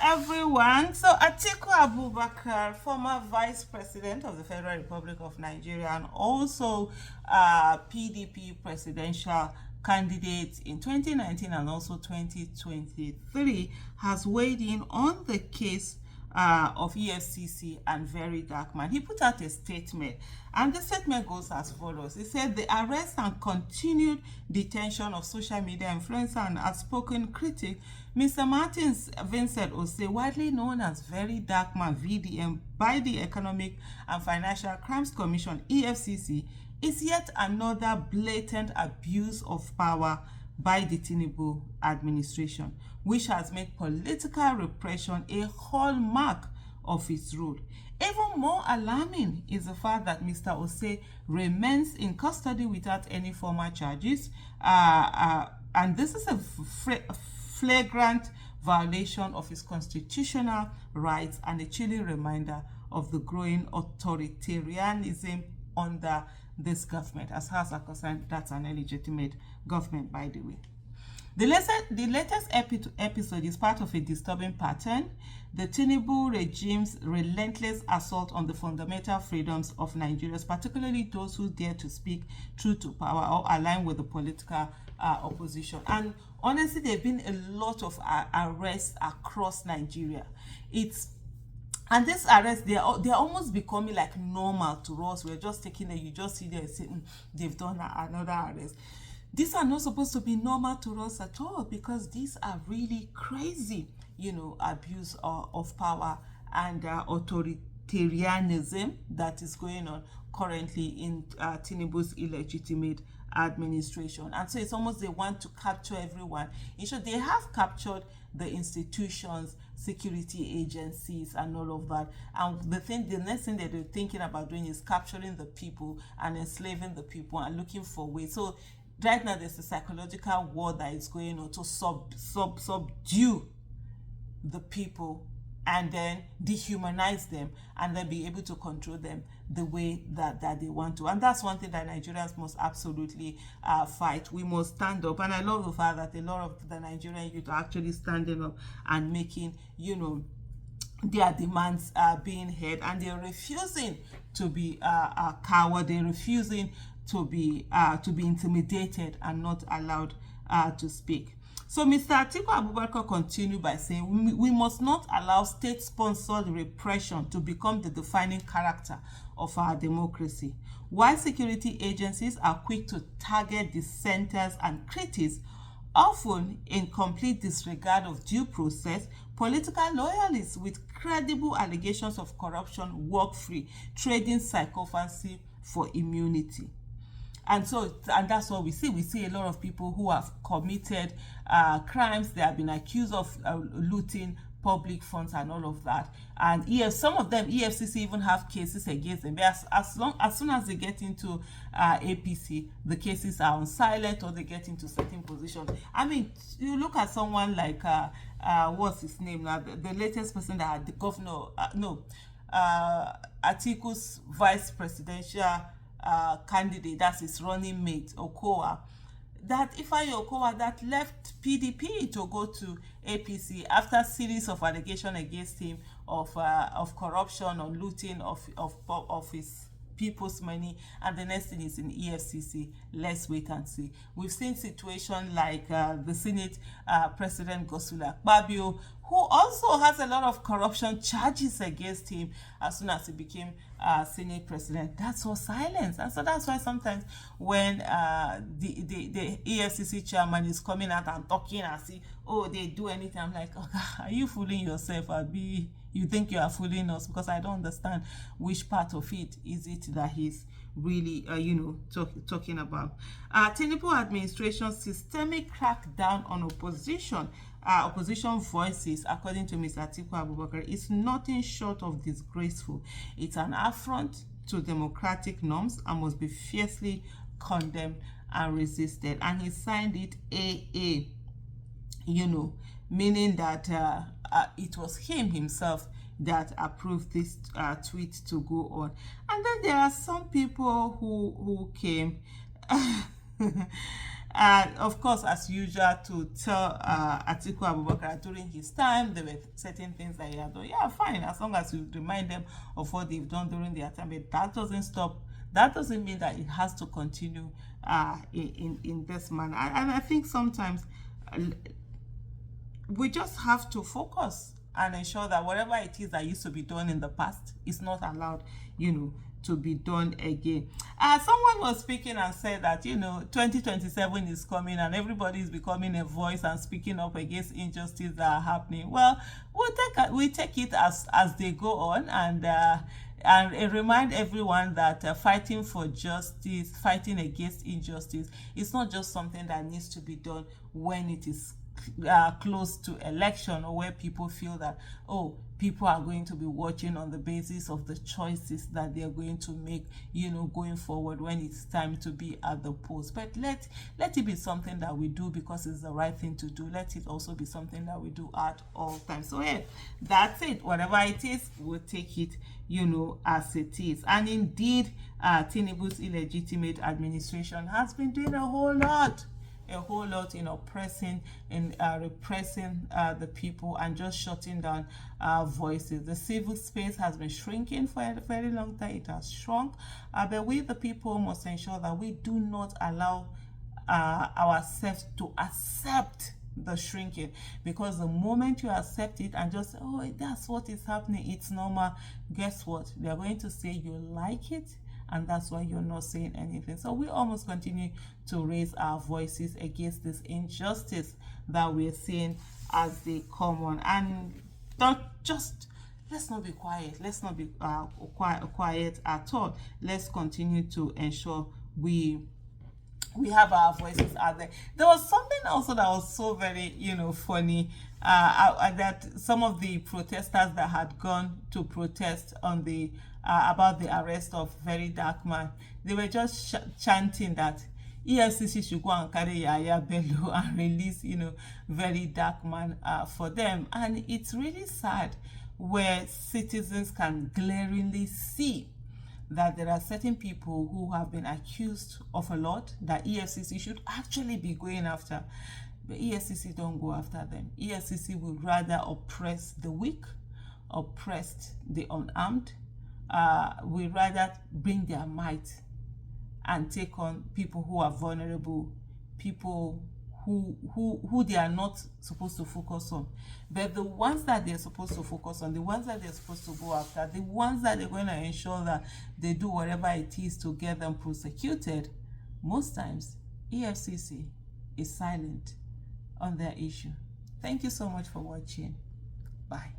everyone. So Atiku Abubakar, former Vice President of the Federal Republic of Nigeria and also PDP presidential candidate in 2019 and also 2023, has weighed in on the case of EFCC and very Darkman. He put out a statement, and the statement goes as follows. He said the arrest and continued detention of social media influencer and outspoken critic Mr. Martins Vincent Ose, widely known as Very Darkman VDM by the Economic and Financial Crimes Commission EFCC, is yet another blatant abuse of power by the Tinubu administration, which has made political repression a hallmark of its rule. Even more alarming is the fact that Mr. Ose remains in custody without any formal charges, and this is a flagrant violation of his constitutional rights and a chilling reminder of the growing authoritarianism under this government. As far as I'm concerned, that's an illegitimate government, by the way. The latest episode is part of a disturbing pattern: the Tinubu regime's relentless assault on the fundamental freedoms of Nigerians, particularly those who dare to speak truth to power or align with the political opposition. And honestly, there have been a lot of arrests across Nigeria. And these arrests, they're almost becoming like normal to us. We're just taking it, you just see them saying they've done another arrest. These are not supposed to be normal to us at all, because these are really crazy, abuse of power and authoritarianism that is going on currently in Tinubu's illegitimate administration. And so it's almost they want to capture everyone. In short, they have captured the institutions, security agencies, and all of that. And the next thing that they're thinking about doing is capturing the people and enslaving the people and looking for ways. So right now there's a psychological war that is going on to subdue the people and then dehumanize them and then be able to control them the way that they want to. And that's one thing that Nigerians must absolutely fight. We must stand up. And I love the fact that a lot of the Nigerian youth are actually standing up and making, their demands being heard, and they're refusing to be a coward. They're refusing to be intimidated and not allowed to speak. So Mr. Atiku Abubakar continued by saying, we must not allow state-sponsored repression to become the defining character of our democracy. While security agencies are quick to target dissenters and critics, often in complete disregard of due process, political loyalists with credible allegations of corruption walk free, trading sycophancy for immunity. And that's what we see. We see a lot of people who have committed crimes. They have been accused of looting public funds and all of that. And some of them, EFCC even have cases against them. As soon as they get into APC, the cases are on silent or they get into certain positions. I mean, you look at someone like, what's his name now? The latest person that had the governor, Atiku's vice presidential candidate, that's his running mate, Okowa, that Ifeanyi Okowa, that left PDP to go to APC after a series of allegations against him of corruption or looting of his people's money, and the next thing is in EFCC. Let's wait and see. We've seen situations like the Senate President Godswill Akpabio, who also has a lot of corruption charges against him as soon as he became Senate President. That's all silence. And so that's why sometimes when the EFCC chairman is coming out and talking and see, they do anything, I'm like, are you fooling yourself? You think you are fooling us? Because I don't understand which part of it is it that he's really, talking about. Tinubu administration systemic crackdown on opposition voices, according to Mr. Atiku Abubakar, is nothing short of disgraceful. It's an affront to democratic norms and must be fiercely condemned and resisted. And he signed it AA, meaning that it was him himself that approved this tweet to go on. And then there are some people who came And of course, as usual, to tell Atiku Abubakar during his time, there were certain things that he had done. Yeah, fine, as long as you remind them of what they've done during their time. But that doesn't stop. That doesn't mean that it has to continue in this manner. And I think sometimes we just have to focus and ensure that whatever it is that used to be done in the past is not allowed, to be done again. Someone was speaking and said that 2027 is coming and everybody is becoming a voice and speaking up against injustices that are happening. Well, we take it as they go on, and remind everyone that fighting for justice, fighting against injustice, is not just something that needs to be done when it is close to election, or where people feel that, oh, people are going to be watching on the basis of the choices that they're going to make, going forward when it's time to be at the post. But let it be something that we do because it's the right thing to do. Let it also be something that we do at all times. So yeah, that's it. Whatever it is, we'll take it, as it is. And indeed, Tinubu's illegitimate administration has been doing a whole lot in oppressing and repressing the people and just shutting down voices. The civil space has been shrinking for a very long time. It has shrunk, but we the people must ensure that we do not allow ourselves to accept the shrinking, because the moment you accept it and just say, oh, that's what is happening, it's normal, guess what, they're going to say you like it, and that's why you're not saying anything. So we almost continue to raise our voices against this injustice that we're seeing as they come on. And let's not be quiet. Let's not be quiet at all. Let's continue to ensure we have our voices out there. There was something also that was so very, funny, that some of the protesters that had gone to protest on the about the arrest of very Darkman, they were just chanting that EFCC should go and carry Yaya Bello and release, very Darkman for them. And it's really sad where citizens can glaringly see that there are certain people who have been accused of a lot that EFCC should actually be going after. But EFCC don't go after them. EFCC will rather oppress the weak, oppress the unarmed, will rather bring their might and take on people who are vulnerable, people who they are not supposed to focus on. But the ones that they're supposed to focus on, the ones that they're supposed to go after, the ones that they're going to ensure that they do whatever it is to get them prosecuted, most times EFCC is silent on their issue. Thank you so much for watching. Bye.